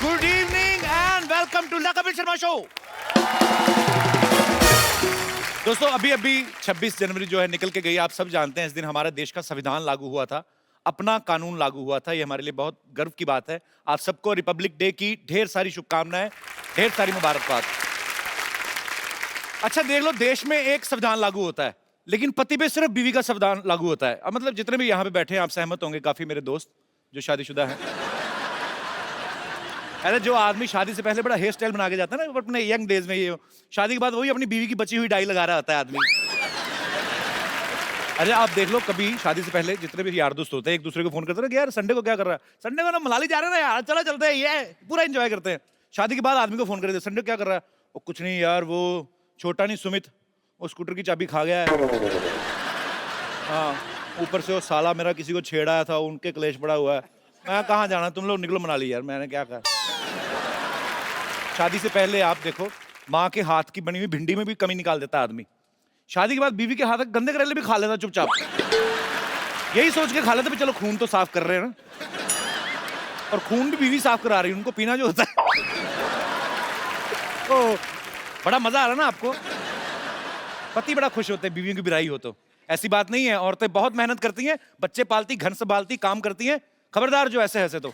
Good evening and welcome to the Kapil Sharma show. दोस्तों अभी 26 जनवरी जो है निकल के गई। आप सब जानते हैं इस दिन हमारे देश का संविधान लागू हुआ था, अपना कानून लागू हुआ था। ये हमारे लिए बहुत गर्व की बात है। आप सबको रिपब्लिक डे की ढेर सारी शुभकामनाएं, ढेर सारी मुबारकबाद। अच्छा देख लो, देश में एक संविधान लागू होता है लेकिन पति पे सिर्फ बीवी का संविधान लागू होता है। अब मतलब जितने भी यहाँ पे बैठे हैं आप सहमत होंगे, काफी मेरे दोस्त जो शादीशुदा हैं। अरे जो आदमी शादी से पहले बड़ा हेयर स्टाइल बना के जाता है ना अपने यंग डेज में, ये शादी के बाद वही अपनी बीवी की बची हुई डाई लगा रहा होता है आदमी। अरे आप देख लो, कभी शादी से पहले जितने भी यार दोस्त होते हैं एक दूसरे को फोन करते हैं कि यार संडे को क्या कर रहा है, संडे को ना मनाली जा रहे हैं ना यार, चलो चलते हैं, ये पूरा एंजॉय करते हैं। शादी के बाद आदमी को फोन कर देते संडे को क्या कर रहा है, वो कुछ नहीं यार, वो छोटा नहीं सुमित वो स्कूटर की चाबी खा गया है। हाँ, ऊपर से वो साला मेरा किसी को छेड़ा था, उनके क्लेश पड़ा हुआ है। मैं कहाँ जाना, तुम लोग निकलो मनाली यार। मैंने क्या कहा। शादी से पहले आप देखो, माँ के हाथ की बनी हुई भिंडी में भी कमी निकाल देता आदमी। शादी के बाद बीवी के हाथ के गंदे करेले भी खा लेता चुपचाप, यही सोच के खा लेता भी चलो खून तो साफ कर रहे हैं ना, और खून भी बीवी साफ करा रही है, उनको पीना जो होता है। तो बड़ा मजा आ रहा ना आपको। पति बड़ा खुश होते हैं बीवियों की बिराई हो तो। ऐसी बात नहीं है, औरतें बहुत मेहनत करती हैं, बच्चे पालती, घर संभालती, काम करती हैं। खबरदार जो ऐसे ऐसे तो।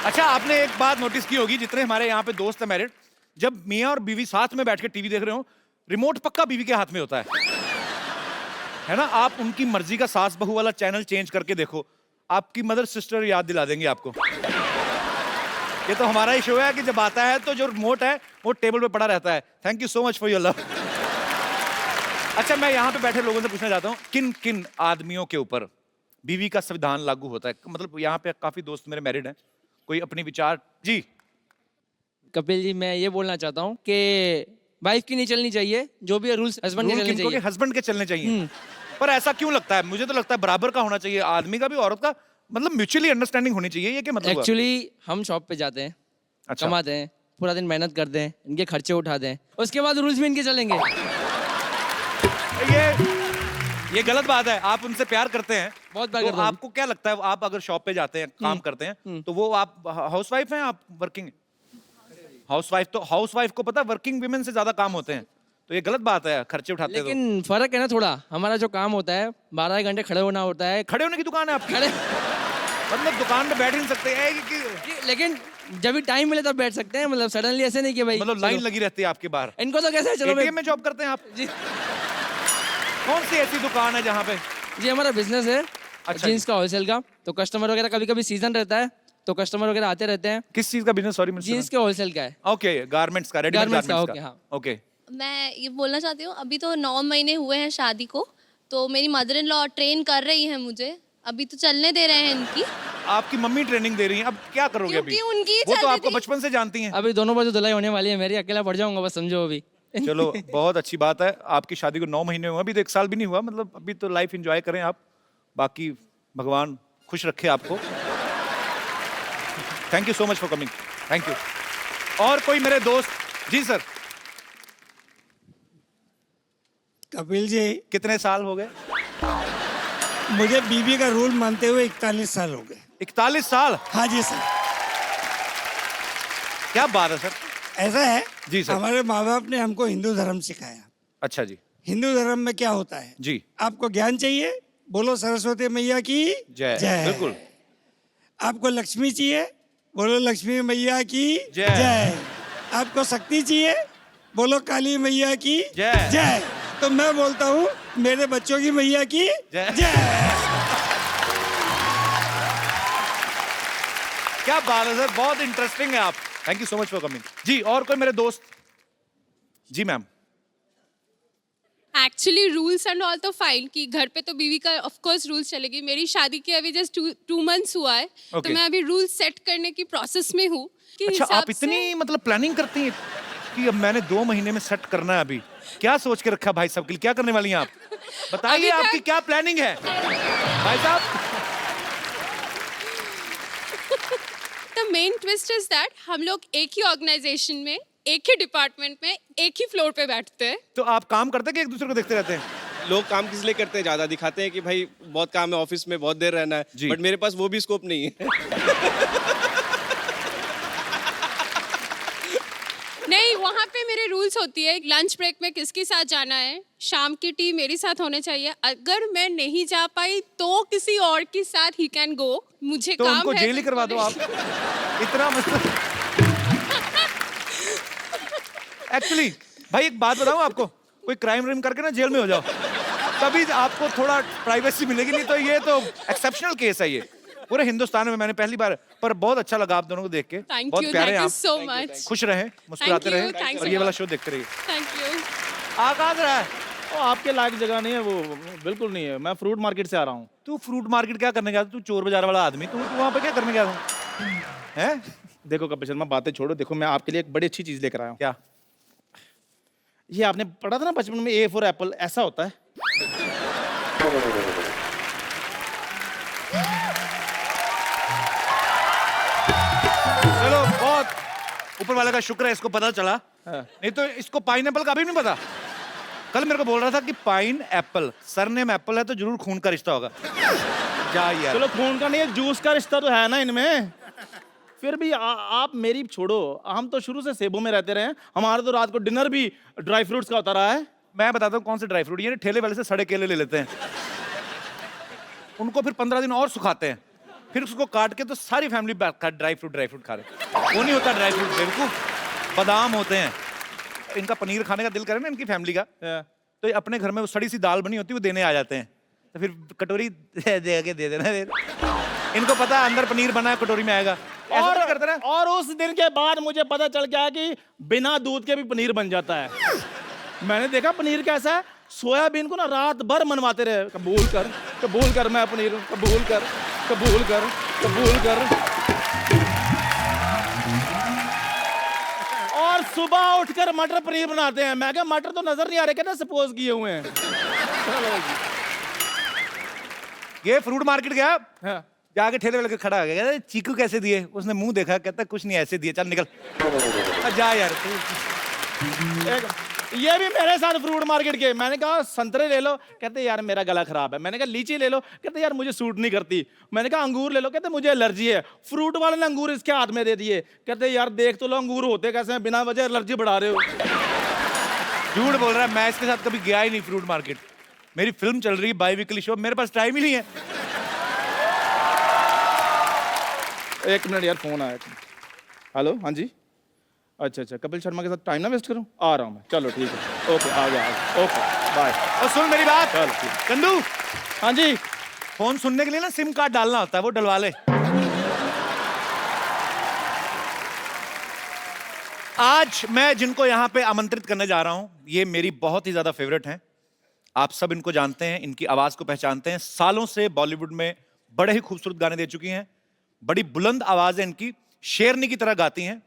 अच्छा आपने एक बात नोटिस की होगी, जितने हमारे यहाँ पे दोस्त हैं मैरिड, जब मियाँ और बीवी साथ में बैठ के टीवी देख रहे हो, रिमोट पक्का बीवी के हाथ में होता है ना। आप उनकी मर्जी का सास बहू वाला चैनल चेंज करके देखो, आपकी मदर सिस्टर याद दिला देंगे आपको। ये तो हमारा ही शो है कि जब आता है तो जो रिमोट है वो टेबल पे पड़ा रहता है। Thank you so much for your love. अच्छा मैं यहाँ पे बैठे लोगों से पूछना चाहता हूँ, किन किन आदमियों के ऊपर बीवी का संविधान लागू होता है? मतलब यहाँ पे काफी दोस्त मेरे मैरिड हैं, कोई अपनी विचार जी। कपिल जी, मैं ये बोलना चाहता हूँ कि वाइफ की नहीं चलनी चाहिए, जो भी रूल्स हस्बैंड के चलने चाहिए। हस्बैंड के चलने चाहिए। पर ऐसा क्यों लगता है? मुझे तो लगता है बराबर का होना चाहिए, आदमी का भी औरत का, मतलब म्यूचुअली अंडरस्टैंडिंग होनी चाहिए। ये क्या मतलब? एक्चुअली हम शॉप पे जाते हैं, अच्छा। कमाते हैं, पूरा दिन मेहनत करते हैं, इनके खर्चे उठाते हैं, उसके बाद रूल्स भी इनके चलेंगे। ये गलत बात है। आप उनसे प्यार करते हैं, बहुत प्यार तो करता हूं। आपको क्या लगता है, आप अगर शॉप पे जाते हैं, काम करते हैं, तो वो आप हाउसवाइफ हैं, आप वर्किंग? हाउसवाइफ। तो हाउसवाइफ को पता है वर्किंग विमेन से ज्यादा काम होते हैं, तो ये गलत बात है, खर्चे उठाते हैं। लेकिन फर्क है ना थोड़ा, हमारा जो काम होता है 12 घंटे खड़े होना होता है। खड़े होने की दुकान है आपकी? खड़े मतलब दुकान पे बैठ ही नहीं सकते हैं लेकिन जब भी टाइम मिले तब बैठ सकते हैं, मतलब सडनली ऐसे नहीं कि भाई मतलब लाइन लगी रहती है आपके बाहर। इनको तो कैसे है, चलो एटीएम में जॉब करते हैं आप? जी कौन सी ऐसी दुकान है जहाँ पे? जी हमारा बिजनेस है अच्छा जीन्स का होलसेल का, तो कस्टमर वगैरह कभी कभी सीजन रहता है तो कस्टमर वगैरह आते रहते हैं। किस चीज का बिजनेस? सॉरी जीन्स के होलसेल का है। ओके, गारमेंट्स का, रेडीमेड गारमेंट्स का, गारमेंट्स ओके, का। हाँ। ओके। मैं ये बोलना चाहती हूँ, अभी तो 9 महीने हुए हैं शादी को, तो मेरी मदर इन लॉ ट्रेन कर रही है मुझे, अभी तो चलने दे रहे हैं इनकी। आपकी मम्मी ट्रेनिंग दे रही हैं, अब क्या करोगे अभी? क्योंकि उनकी वो तो चल रही आपको थी। बचपन से जानती हैं। अभी दोनों बाजू धुलाई होने वाली है मेरी, अकेला पड़ जाऊंगा बस, समझो अभी। चलो बहुत अच्छी बात है, आपकी शादी को 9 महीने हुए, अभी तो 1 साल भी नहीं हुआ, मतलब अभी तो लाइफ एंजॉय करें आप, बाकी भगवान खुश रखे आपको। Thank you so much for coming, thank you. और कोई मेरे दोस्त? जी सर। कपिल जी, कितने साल हो गए? मुझे बीबी का रूल मानते हुए 41 साल हो गए। 41 साल? हाँ जी सर। क्या बात है सर। ऐसा है जी सर। हमारे माँ बाप ने हमको हिंदू धर्म सिखाया। अच्छा जी। हिंदू धर्म में क्या होता है जी। आपको ज्ञान चाहिए, बोलो सरस्वती मैया की जय। बिल्कुल। आपको लक्ष्मी चाहिए, बोलो लक्ष्मी मैया की जय। जय। आपको शक्ति चाहिए, बोलो काली मैया की जय। जय। तो मैं बोलता हूँ मेरे बच्चों की मैया की जय। जय। क्या बात है सर, बहुत इंटरेस्टिंग है आप। Thank you so much for coming. जी और कोई मेरे दोस्त? जी ma'am. Actually rules and all तो फाइन कि घर पे तो बीवी का ऑफ कोर्स रूल्स चलेगी। मेरी शादी के अभी जस्ट 2 मंथ्स हुआ है, तो Okay. मैं अभी रूल सेट करने की प्रोसेस में हूँ। अच्छा आप इतनी मतलब प्लानिंग करती हैं कि अब मैंने 2 महीने में सेट करना है। अभी क्या सोच के रखा भाई साहब के लिए, क्या करने वाली हैं आप? बताइए अभी तक- आपकी क्या प्लानिंग है भाई साहब? The main twist is that हम लोग एक ही ऑर्गेनाइजेशन में, एक ही डिपार्टमेंट में, एक ही फ्लोर पे बैठते हैं। तो आप काम करते हैं कि एक दूसरे को देखते रहते हैं? लोग काम किस लिए करते हैं, ज्यादा दिखाते हैं कि भाई बहुत काम है, ऑफिस में बहुत देर रहना जी। है, बट मेरे पास वो भी स्कोप नहीं है। रूल्स होती है लंच ब्रेक में किसके साथ जाना है, शाम की टी मेरे साथ होने चाहिए, अगर मैं नहीं जा पाई तो किसी और के साथ ही कैन गो, मुझे तो काम उनको है जेल ही करवा दो आप। इतना मतलब एक्चुअली भाई एक बात बताऊं आपको, कोई क्राइम व्राइम करके ना जेल में हो जाओ, तभी आपको थोड़ा प्राइवेसी मिलेगी, नहीं तो ये तो एक्सेप्शनल केस है ये पूरे हिंदुस्तान में। मैंने पहली बार, पर बहुत अच्छा लगा आप दोनों को देख के, बहुत प्यारे हैं थैंक यू आप, सो मच, खुश रहें, मुस्कुराते Thank you, रहें thanks और a ये वाला lot. शो देखते रहिए। Thank you. आ कहाँ से रहा है? वो आपके लायक जगह नहीं है वो, बिल्कुल नहीं है। मैं फ्रूट मार्केट से आ रहा हूँ। तू फ्रूट मार्केट क्या करने गया था? तू चोर बाजार वाला आदमी, तू वहाँ पे क्या करने गया था? हैं? देखो कपिल शर्मा, बातें छोड़ो, देखो मैं आपके लिए एक बड़ी अच्छी चीज लेकर आया हूँ। क्या? ये आपने पढ़ा था ना बचपन में, ए फॉर एप्पल ऐसा होता है। चलो बहुत ऊपर वाले का शुक्र है इसको पता चला, हाँ। नहीं तो इसको पाइन का भी नहीं पता। कल मेरे को बोल रहा था कि पाइन एप्पल, सरनेम एप्पल है तो जरूर खून का रिश्ता होगा। जा यार। चलो खून का नहीं है, जूस का रिश्ता तो है ना इनमें। फिर भी आप मेरी छोड़ो, हम तो शुरू से सेबों में रहते रहे हैं, हमारा तो रात को डिनर भी ड्राई फ्रूट्स का होता रहा है। मैं बताता हूँ कौन से ड्राई फ्रूट, ये ठेले वाले से सड़े केले ले लेते हैं, उनको फिर 15 दिन और सुखाते हैं, फिर उसको काट के तो सारी फैमिली ड्राई फ्रूट खा रहे। वो नहीं होता ड्राई फ्रूट, बेवकूफ, बादाम होते हैं। इनका पनीर खाने का दिल करे ना इनकी फैमिली का, तो ये अपने घर में वो सड़ी सी दाल बनी होती है वो देने आ जाते हैं, तो फिर कटोरी दे के दे देना। इनको पता है अंदर पनीर बना है, कटोरी में आएगा। और ऐसा करते ना। और उस दिन के बाद मुझे पता चल गया कि बिना दूध के भी पनीर बन जाता है। मैंने देखा पनीर कैसा है, सोयाबीन को ना रात भर मनवाते रहे, कबूल कर मैं पनीर, कबूल कर। और सुबह उठकर मटर पनीर बनाते हैं। मैं कहा मटर तो नजर नहीं आ रहे, कहते सपोज किए हुए हैं। ये फ्रूट मार्केट गया, हाँ। जाके ठेले वाले के खड़ा हो गया, कहता चीकू कैसे दिए? उसने मुंह देखा, कहता कुछ नहीं ऐसे दिए, चल निकल। जा यार ये भी मेरे साथ फ्रूट मार्केट के। मैंने कहा संतरे ले लो, कहते यार मेरा गला खराब है। मैंने कहा लीची ले लो, कहते यार मुझे सूट नहीं करती। मैंने कहा अंगूर ले लो, कहते मुझे एलर्जी है। फ्रूट वाले ने अंगूर इसके हाथ में दे दिए, कहते यार देख तो लो अंगूर होते कैसे हैं, बिना वजह एलर्जी बढ़ा रहे हो। झूठ बोल रहा है, मैं इसके साथ कभी गया ही नहीं फ्रूट मार्केट। मेरी फिल्म चल रही है बाई वीकली शो, मेरे पास टाइम ही नहीं है। एक मिनट यार, फोन आया। हेलो, हाँ जी, अच्छा, कपिल शर्मा के साथ टाइम ना वेस्ट करूं, आ रहा हूं मैं। चलो ठीक है, ओके, आ गया, ओके बाय। और सुन मेरी बात, चल ठीक। चंदू, हाँ जी। फोन सुनने के लिए ना सिम कार्ड डालना होता है, वो डलवा ले। आज मैं जिनको यहाँ पे आमंत्रित करने जा रहा हूं, ये मेरी बहुत ही ज्यादा फेवरेट हैं। आप सब इनको जानते हैं, इनकी आवाज को पहचानते हैं। सालों से बॉलीवुड में बड़े ही खूबसूरत गाने दे चुकी हैं, बड़ी बुलंद आवाज है इनकी, शेरनी की तरह गाती हैं।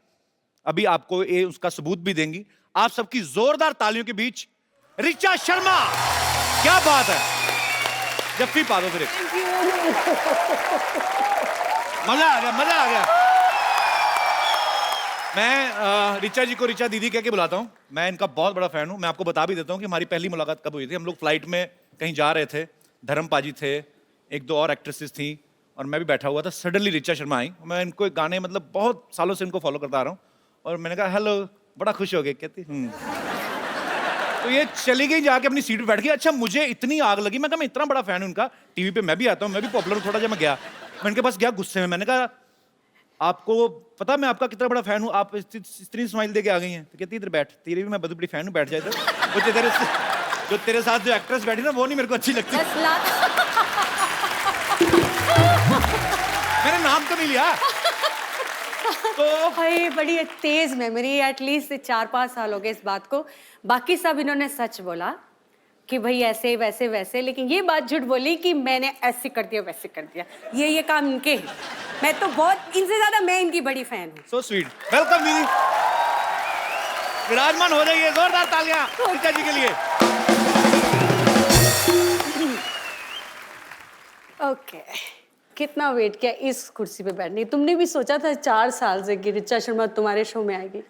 अभी आपको ये उसका सबूत भी देंगी। आप सबकी जोरदार तालियों के बीच ऋचा शर्मा। क्या बात है, जफ्फी पा दो फिर एक। मजा आ गया। मैं ऋचा जी को ऋचा दीदी कह के बुलाता हूं। मैं इनका बहुत बड़ा फैन हूं। मैं आपको बता भी देता हूं कि हमारी पहली मुलाकात कब हुई थी। हम लोग फ्लाइट में कहीं जा रहे थे, धर्म पाजी थे, एक दो और एक्ट्रेसेस थी और मैं भी बैठा हुआ था। सडनली ऋचा शर्मा आई। मैं इनको एक गाने, मतलब बहुत सालों से इनको फॉलो करता आ रहा हूँ, और मैंने कहा हेलो, बड़ा खुश हो गए। कहती तो ये चली गई, जाके अपनी सीट पे बैठ गई। अच्छा, मुझे इतनी आग लगी, मैं कहा मैं इतना बड़ा फैन हूं उनका, टीवी पे मैं भी आता हूँ, मैं भी पॉपुलर हूं थोड़ा। जब मैं गया, मैं इनके पास गया गुस्से में, मैंने कहा आपको पता मैं आपका कितना बड़ा फैन हूँ, आप इतनी स्माइल दे के आ गई हैं? तो कहती इधर बैठ, तेरी भी मैं बहुत बड़ी फैन हूँ, बैठ जाए। तो तेरे साथ जो एक्ट्रेस बैठी ना, वो नहीं मेरे को अच्छी लगती। मैंने नाम तो नहीं लिया। तो भाई बड़ी तेज मेमोरी, एटलीस्ट 4-5 साल हो गए इस बात को। बाकी सब इन्होंने सच बोला कि भाई ऐसे वैसे वैसे, लेकिन ये बात झूठ बोली कि मैंने ऐसे कर दिया वैसे कर दिया। ये काम इनके हैं। मैं तो बहुत, इनसे ज्यादा मैं इनकी बड़ी फैन हूँ। सो स्वीट, वेलकम दीदी, विराजमान हो जाइए। जोरदार तालियां ऋचा जी के लिए। ओके, कितना वेट किया इस कुर्सी पे बैठने। तुमने भी सोचा था 4 साल से कि ऋचा शर्मा तुम्हारे शो में आएगी?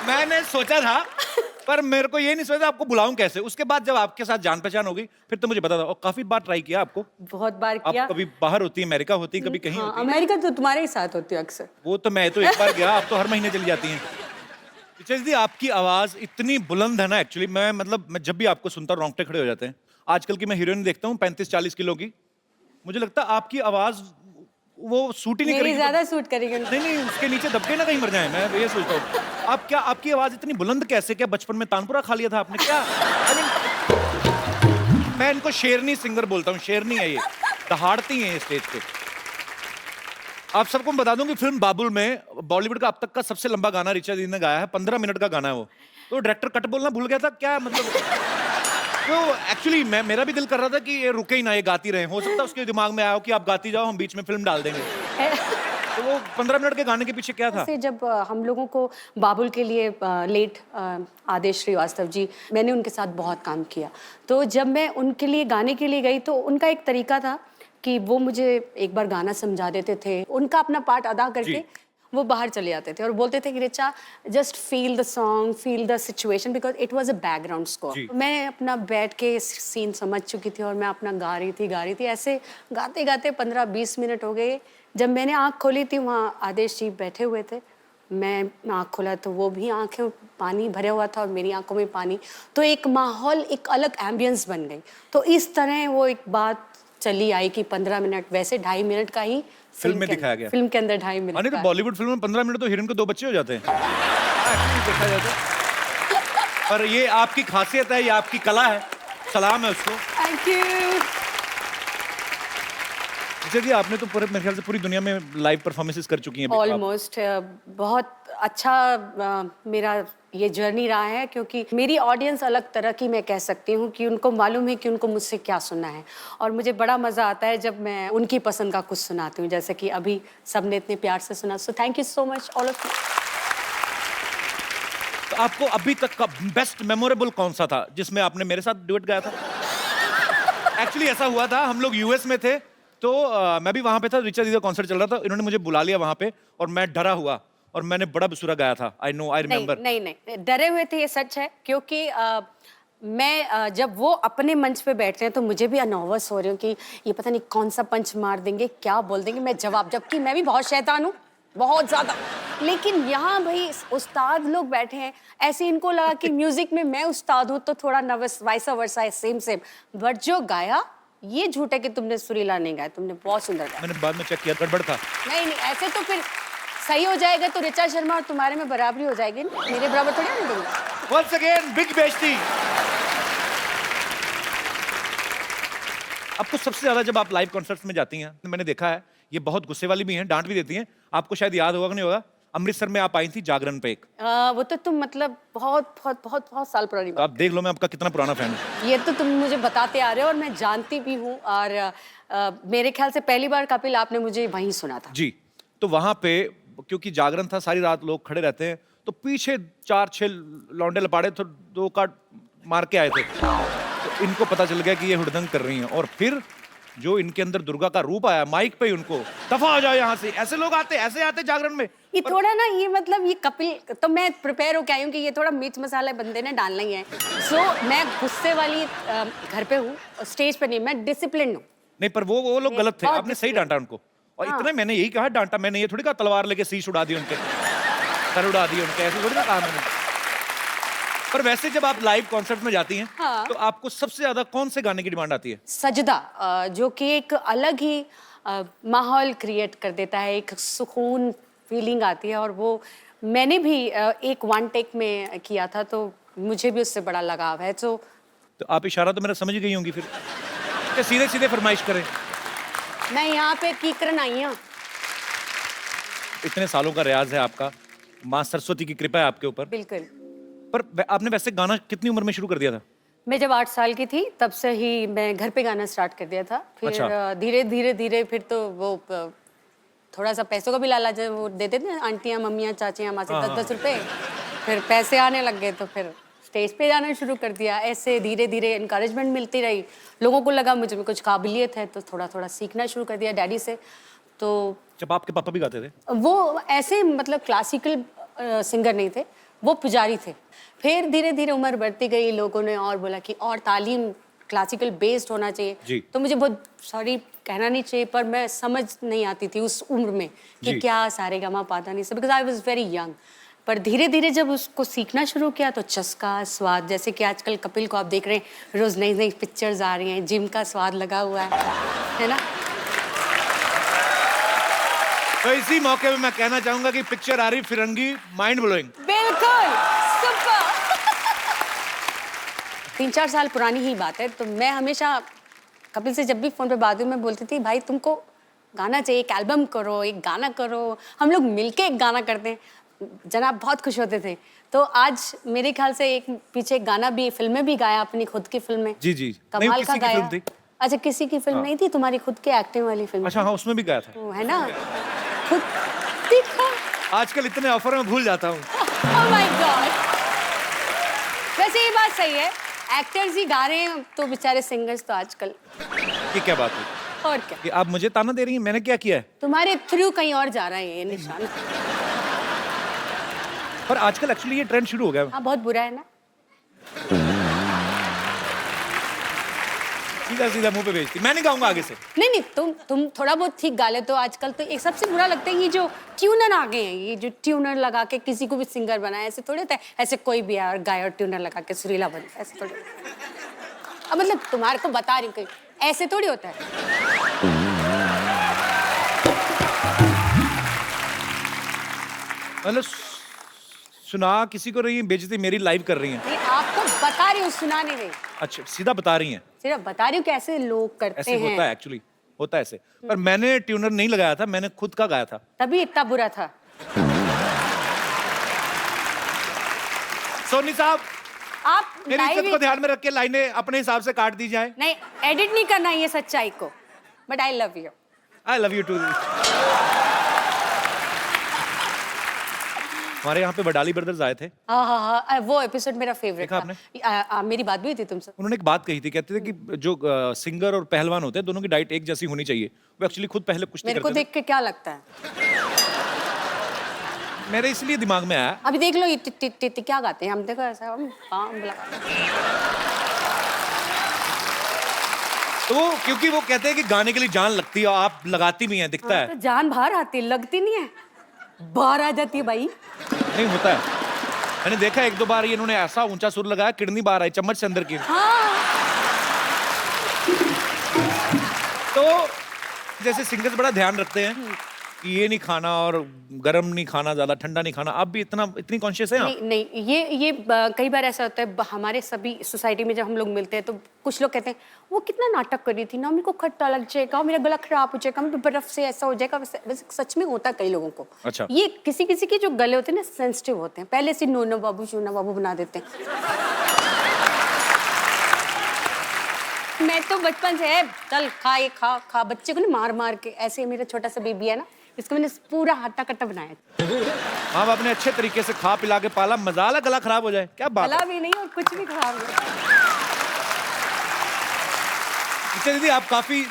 मैंने सोचा था पर मेरे को ये नहीं समझ आपको बुलाऊं कैसे। उसके बाद जब आपके साथ जान पहचान होगी फिर तो मुझे बता दो। और काफी बार ट्राई किया आपको, बहुत बार आप किया। कभी बाहर होती है, अमेरिका होती है, कभी कहीं हाँ, होती है। अमेरिका तो तुम्हारे ही साथ होती है अक्सर। वो तो मैं तो एक बार गया, आप तो हर महीने चली जाती हैं। रिचा दी, आपकी आवाज इतनी बुलंद है ना, एक्चुअली मैं जब भी आपको सुनता हूं रोंगटे खड़े हो जाते हैं। आजकल की मैं हीरोइन देखता हूँ 35-40 किलो की, मुझे लगता है आपकी आवाज वो सूट ही नहीं मेरी करेगी। ज्यादा सूट करेगी। नहीं नहीं, उसके नीचे दबके ना कहीं मर जाए, मैं ये सोचता हूँ। आप क्या, आपकी आवाज इतनी बुलंद कैसे? क्या बचपन में तानपुरा खा लिया था आपने क्या? मैं इनको शेरनी सिंगर बोलता हूँ, शेरनी है ये, दहाड़ती हैं ये स्टेज पे। आप सबको मैं बता दूं कि फिल्म बाबुल में बॉलीवुड का अब तक का सबसे लंबा गाना रिचा दी ने गाया है, 15 मिनट का गाना है वो। तो डायरेक्टर कट बोलना भूल गया था क्या, मतलब तो एक्चुअली मेरा भी दिल कर रहा था कि ये रुके ही ना, ये गाती रहे। हो सकता है उसके दिमाग में आया हो कि आप गाती जाओ, हम बीच में फिल्म डाल देंगे। तो वो 15 मिनट के गाने के पीछे क्या था? से जब हम लोगों को बाबुल के लिए लेट आदेश श्रीवास्तव जी, मैंने उनके साथ बहुत काम किया। तो जब मैं उनके लिए गाने के लिए गई तो उनका एक तरीका था कि वो मुझे एक बार गाना समझा देते थे, उनका अपना पार्ट अदा करके वो बाहर चले जाते थे और बोलते थे कि Richa just feel the song, feel the situation, because it was a background score. मैं अपना बैठ के सीन समझ चुकी थी और मैं अपना गा रही थी। ऐसे गाते गाते 15-20 मिनट हो गए। जब मैंने आँख खोली थी, वहाँ आदेश जी बैठे हुए थे। मैं आँख खोला तो वो भी आँखें पानी भरे हुआ था और मेरी आंखों में पानी। तो एक माहौल, एक अलग एम्बियंस बन गई। तो इस तरह वो एक बात चली आई कि 15 मिनट, वैसे 2.5 मिनट का ही फिल्म में दिखाया गया। फिल्म के अंदर 2.5 मिनट। नहीं तो बॉलीवुड फिल्म में 15 मिनट तो हीरोइन को 2 बच्चे हो जाते हैं। देखा जाए तो। पर ये आपकी खासियत है, ये आपकी कला है, सलाम है उसको। Thank you. जी, आपने तो पूरे मेरे ख्याल से पूरी दुनिया में लाइव परफॉर्मेंसेस कर चुकी हैं अभी तो आप। ऑलमोस्ट बहुत अच्छा मेरा ये जर्नी रहा है, क्योंकि मेरी ऑडियंस अलग तरह की, मैं कह सकती हूँ कि उनको मालूम है कि उनको मुझसे क्या सुनना है। और मुझे बड़ा मज़ा आता है जब मैं उनकी पसंद का कुछ सुनाती हूँ, जैसे कि अभी सबने इतने प्यार से सुना। So thank you so much all of you. तो आपको अभी तक का बेस्ट मेमोरेबल कौन सा था जिसमें आपने मेरे साथ डुएट गाया था? एक्चुअली ऐसा हुआ था, हम लोग यूएस में थे तो मैं भी वहां पे था, रिचा दी का कॉन्सर्ट चल रहा था, इन्होंने मुझे बुला लिया वहां पे और मैं डरा हुआ और मैंने बड़ा बेसुरा गाया था। I know, I remember. नहीं, डरे हुए थे, ये सच है। क्योंकि मैं जब वो अपने मंच पे बैठते हैं तो मुझे भी नर्वस हो रही हूँ कि ये पता नहीं कौन सा पंच मार देंगे, क्या बोल देंगे, मैं जवाब, जबकि मैं भी बहुत शैतान हूँ, बहुत ज्यादा। लेकिन यहाँ भाई उस्ताद लोग बैठे हैं, ऐसे इनको लगा कि म्यूजिक में मैं उस्ताद हूँ तो थोड़ा नर्वस, वाइसा वर्सा है, सेम। बट जो गाया, ये झूठ है कि तुमने सुरीला नहीं गाया, तुमने बहुत सुंदर गाया। मैंने बाद में चेक किया, गड़बड़ था। नहीं, ऐसे तो फिर सही हो जाएगा तो रिचा शर्मा और तुम्हारे में बराबरी हो जाएगी ना, मेरे बराबर थोड़ी ना दूंगा। Once again, big बेइज्जती। आपको सबसे ज्यादा जब आप लाइव कॉन्सर्ट्स में जाती हैं, मैंने देखा है ये बहुत गुस्से वाली भी हैं, डांट भी देती हैं। आपको शायद याद होगा कि नहीं होगा, अमृतसर में आप आई थी जागरण पे एक। वो तो तुम मतलब बहुत साल पुरानी तो आप देख लो मैं आपका कितना पुराना फैन हूँ। ये तो तुम मुझे बताते आ रहे हो और मैं जानती भी हूँ। और मेरे ख्याल से पहली बार कपिल आपने मुझे वहीं सुना था। जी, तो वहां पे क्योंकि जागरण था, सारी रात लोग खड़े रहते हैं, तो पीछे 4-6 लौंडे लपाड़े तो 2 काट मार के आए थे। तो इनको पता चल गया कि ये हुड़दंग कर रही हैं और फिर जो इनके अंदर दुर्गा का रूप आया, माइक पे ही उनको दफा हो जाओ यहाँ से, ऐसे लोग आते, ऐसे आते जागरण में। ये थोड़ा ना, ये मतलब ये कपिल, तो मैं प्रिपेयर होके आई हूँ कि ये थोड़ा मिर्च मसाला बंदे ने डालना ही है। सो मैं गुस्से वाली घर पे हूँ, स्टेज पे नहीं, मैं डिसिप्लिन हूँ। नहीं, पर वो लोग गलत थे, आपने सही डांटा उनको। और इतना मैंने यही कहा, डांटा मैंने, ये थोड़ी कहा तलवार लेके शीश उड़ा दी उनके, सर उड़ा दी उनके, ऐसे थोड़ी ना कहा मैंने। पर वैसे जब आप लाइव कॉन्सर्ट में जाती हैं, तो आपको सबसे ज्यादा कौन से गाने की डिमांड आती है? सजदा, जो कि एक अलग ही माहौल क्रिएट कर देता है, एक सुकून फीलिंग आती है। और वो मैंने भी एक 1 टेक में किया था, तो मुझे भी उससे बड़ा लगाव है। तो आप इशारा तो मेरा समझ गई होंगी फिर, सीधे सीधे फरमाइश करें। मैं यहाँ पे कीकरन आई हूँ। इतने सालों का रियाज है आपका, माँ सरस्वती की कृपा है आपके ऊपर। बिल्कुल। पर आपने वैसे गाना कितनी उम्र में शुरू कर दिया था? मैं जब 8 साल की थी तब से ही मैं घर पे गाना स्टार्ट कर दिया था। फिर अच्छा। धीरे फिर तो वो थोड़ा सा पैसों का भी लालच वो देते थे आंटियाँ, मम्मियाँ, चाचियाँ, माँ से 10-10 रुपए। फिर पैसे आने लग गए तो फिर स्टेज पे जाना शुरू कर दिया। ऐसे धीरे इनकरेजमेंट मिलती रही, लोगों को लगा मुझे में कुछ काबिलियत है, तो थोड़ा सीखना शुरू कर दिया डैडी से। तो जब आपके पापा भी गाते थे? वो ऐसे मतलब क्लासिकल सिंगर नहीं थे, वो पुजारी थे। फिर धीरे धीरे उम्र बढ़ती गई, लोगों ने और बोला कि और तालीम क्लासिकल बेस्ड होना जी। चाहिए। तो मुझे बहुत सॉरी कहना नहीं चाहिए, पर मैं समझ नहीं आती थी उस उम्र में कि जी। क्या सारेगामा पाधानी से, because I was very young. पर धीरे धीरे जब उसको सीखना शुरू किया तो चस्का, स्वाद, जैसे कि आजकल कपिल को आप देख रहे हैं, रोज नई नई पिक्चर्स आ रही हैं, जिम का स्वाद लगा हुआ है ना। तो इसी मौके पे मैं कहना चाहूंगा कि पिक्चर आ रही फिरंगी, माइंड ब्लोइंग। बिल्कुल सुपर। 3-4 साल पुरानी ही बात है। तो मैं हमेशा कपिल से जब भी फोन पे बात हुई, मैं बोलती थी भाई तुमको गाना चाहिए, एक एल्बम करो, एक गाना करो, हम लोग मिलके एक गाना करते हैं। जनाब बहुत खुश होते थे। तो आज मेरे ख्याल से एक पीछे एक गाना भी, फिल्म में भी गाया, अपनी खुद की फिल्म में। जी जी। नहीं, कमाल किसी का की गाया। फिल्म थी। अच्छा, किसी की फिल्म नहीं थी, तुम्हारी खुद की एक्टिंग वाली फिल्म। अच्छा हाँ, उसमें भी गया था। वो है ना, खुद दिखा। आजकल इतने ऑफर में भूल जाता हूँ। Oh my God! वैसे ये बात सही है, एक्टर्स ही गा रहे हैं तो बेचारे सिंगर्स तो आजकल। ये क्या बात है और क्या, कि आप मुझे ताना दे रही हैं? मैंने क्या किया है? तुम्हारे थ्रू कहीं और जा रहा है ये निशान। पर आजकल एक्चुअली ये ट्रेंड शुरू हो गया है। हाँ, बहुत बुरा है ना। सीधा सीधा मुंह पे भेजती। मैं नहीं गाऊंगा आगे से। नहीं नहीं, तुम थोड़ा बहुत ठीक गा लेते हो। आजकल तो एक सबसे बुरा लगता है ये जो ट्यूनर आ गए हैं, ये जो ट्यूनर लगा के किसी को भी सिंगर बनाए, ऐसे थोड़ी होता है। ऐसे कोई भी यार गाय और ट्यूनर लगा के सुरीला बन, ऐसे थोड़ी। अब मतलब तुम्हारे को बता रही हूँ, ऐसे थोड़ी होता है। मतलब सुना किसी को रही है, बेइज्जती मेरी लाइव कर रही हैं। नहीं, आपको बता रही हूँ, सुना नहीं रही, अच्छा, सीधा बता रही हैं। सिर्फ बता रही हूँ कि ऐसे लोग करते ऐसे हैं। होता है एक्चुअली, होता है ऐसे। पर मैंने ट्यूनर नहीं लगाया था, मैंने खुद का गाया था। तभी इतना बुरा था। सोनी साहब, आप मेरी इज्जत live को ध्यान में रख के लाइनें अपने हिसाब से काट दी जाए। नहीं, एडिट नहीं करना ये सच्चाई को, but I love you. I love you too. हमारे यहाँ पे बडाली ब्रदर्स आए थे। हाँ हाँ हाँ, वो एपिसोड मेरा फेवरेट देखा था। मेरी बात भी हुई थी तुमसे। उन्होंने एक बात कही थी, कहते थे कि जो सिंगर और पहलवान होते हैं, दोनों की डाइट एक जैसी होनी चाहिए। वो एक्चुअली खुद पहले कुश्ती मेरे को करते थे। देख के क्या लगता है? मेरे इसलिए दिमाग में आया। अभी देख लो ये टिट टिट टिट क्या गाते हैं, हम देखो ऐसा हम पाँव लगाते हैं। तो वो क्योंकि वो कहते हैं कि गाने के लिए जान लगती है, और आप लगाती भी हैं, दिखता है। तो जान बाहर आती है, लगती नहीं है, बाहर आ जाती है भाई। नहीं होता है, मैंने देखा एक दो बार ये इन्होंने ऐसा ऊंचा सुर लगाया, किडनी बाहर आई, चम्मच से अंदर की। हाँ। तो जैसे सिंगर्स बड़ा ध्यान रखते हैं कि ये नहीं खाना और गर्म नहीं खाना, ज्यादा ठंडा नहीं खाना। आप भी इतनी कॉन्शियस हैं आप? नहीं नहीं, ये कई बार ऐसा होता है हमारे सभी सोसाइटी में, जब हम लोग मिलते हैं तो कुछ लोग कहते हैं वो कितना नाटक कर रही थी ना, मेरे को खट्टा लग जाएगा, मेरा गला खराब हो जाएगा, मेरे बर्फ से ऐसा हो जाएगा। वैसे सच में होता है कई लोगों को। अच्छा। ये किसी किसी के जो गले होते हैं ना, सेंसिटिव होते हैं, पहले से नोनो बाबू शोना बाबू बना देते हैं। मैं तो बचपन से है, चल खा ये खा खा, बच्चे को ना मार मार के, ऐसे मेरा छोटा सा बेबी है ना, इसको मैंने पूरा हट्टा कट्टा बनाया। हाँ, आपने अच्छे तरीके से खा पिला के पाला, मजाला गला खराब हो जाए, क्या बात है। गला भी नहीं और कुछ भी खराब नहीं। अच्छा दीदी, आप काफी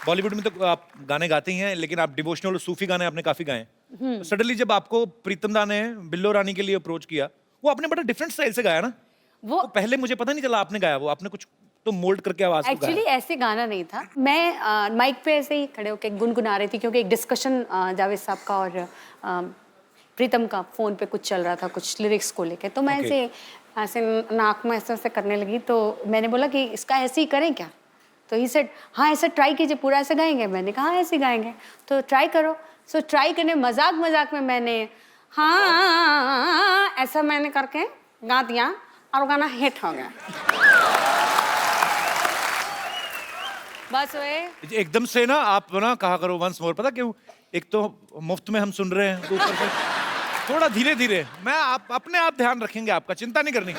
बॉलीवुड में तो आप गाने गाती हैं, लेकिन आप डिवोशनल और सूफी गाने आपने काफी गाए हैं। सडनली जब आपको प्रीतम दा ने बिल्लो रानी के लिए अप्रोच किया, वो आपने बड़ा डिफरेंट स्टाइल से गाया ना। वो पहले मुझे पता नहीं चला आपने गाया, वो आपने कुछ तो मोल्ड करके आवाज को एक्चुअली गाया। ऐसे गाना नहीं था। मैं माइक पे ऐसे ही खड़े होकर गुनगुना रही थी, क्योंकि एक डिस्कशन जावेद साहब का और प्रीतम का फोन पे कुछ चल रहा था, कुछ लिरिक्स को लेके। तो मैं Okay. ऐसे नाक में ऐसे करने लगी, तो मैंने बोला कि इसका ऐसे ही करें क्या? तो ही सेड हाँ ऐसे ट्राई कीजिए, पूरा ऐसे गाएंगे। मैंने कहा हाँ ऐसे गाएंगे, तो ट्राई करो। सो ट्राई करने मजाक मजाक में मैंने हाँ ऐसा मैंने करके गा दिया, और गाना हिट हो गया। बस वे एकदम से ना आप ना कहा करो वंस मोर, पता क्यों? एक तो मुफ्त में हम सुन रहे हैं, ऊपर से थोड़ा धीरे धीरे। मैं आप अपने आप ध्यान रखेंगे आपका, चिंता नहीं करनी।